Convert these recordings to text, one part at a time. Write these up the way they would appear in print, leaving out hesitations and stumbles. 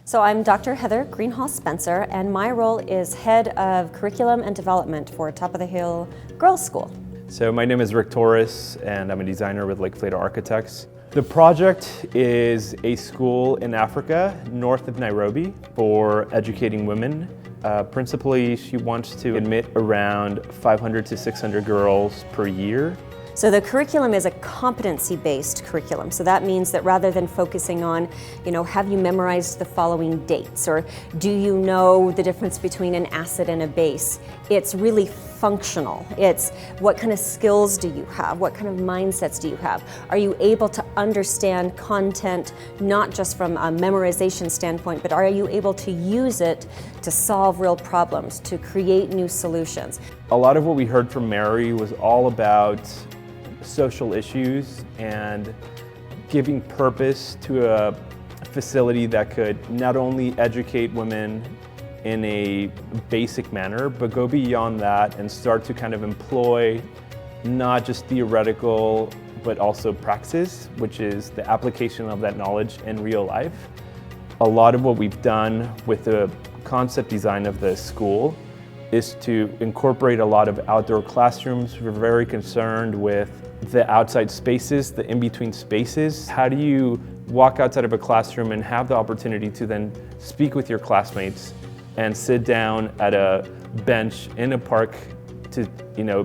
So I'm Dr. Heather Greenhalgh-Spencer, and my role is Head of Curriculum and Development for Top of the Hill Girls School. So my name is Rick Torres, and I'm a designer with Lake Flato Architects. The project is a school in Africa, north of Nairobi, for educating women. Principally, she wants to admit around 500 to 600 girls per year. So the curriculum is a competency-based curriculum. So that means that rather than focusing on, have you memorized the following dates, or do you know the difference between an acid and a base? It's really functional. It's what kind of skills do you have? What kind of mindsets do you have? Are you able to understand content, not just from a memorization standpoint, but are you able to use it to solve real problems, to create new solutions? A lot of what we heard from Mary was all about social issues and giving purpose to a facility that could not only educate women in a basic manner, but go beyond that and start to kind of employ not just theoretical, but also praxis, which is the application of that knowledge in real life. A lot of what we've done with the concept design of the school is to incorporate a lot of outdoor classrooms. We're very concerned with the outside spaces, the in-between spaces. How do you walk outside of a classroom and have the opportunity to then speak with your classmates and sit down at a bench in a park to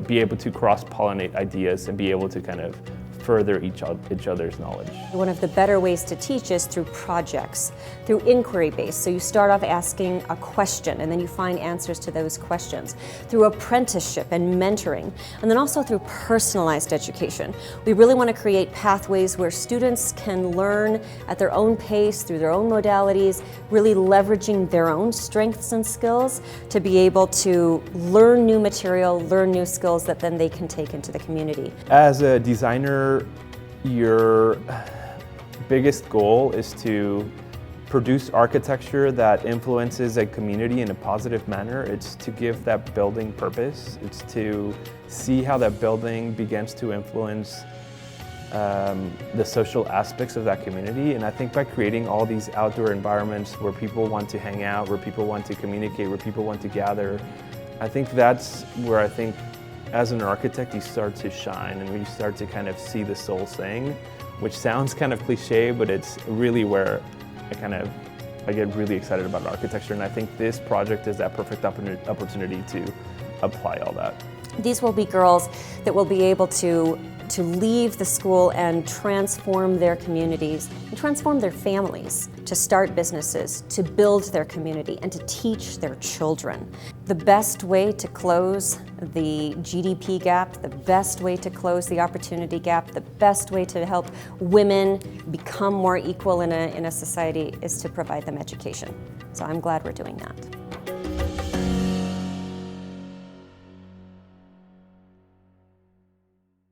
be able to cross-pollinate ideas and be able to kind of further each other's knowledge. One of the better ways to teach is through projects, through inquiry-based. So you start off asking a question and then you find answers to those questions. Through apprenticeship and mentoring, and then also through personalized education. We really want to create pathways where students can learn at their own pace, through their own modalities, really leveraging their own strengths and skills to be able to learn new material, learn new skills that then they can take into the community. As a designer, your biggest goal is to produce architecture that influences a community in a positive manner. It's to give that building purpose. It's to see how that building begins to influence the social aspects of that community. And I think by creating all these outdoor environments where people want to hang out, where people want to communicate, where people want to gather, I think that's where I think as an architect, you start to shine and you start to kind of see the soul sing, which sounds kind of cliche, but it's really where I get really excited about architecture. And I think this project is that perfect opportunity to apply all that. These will be girls that will be able to leave the school and transform their communities, and transform their families, to start businesses, to build their community, and to teach their children. The best way to close the GDP gap, the best way to close the opportunity gap, the best way to help women become more equal in a society is to provide them education. So I'm glad we're doing that.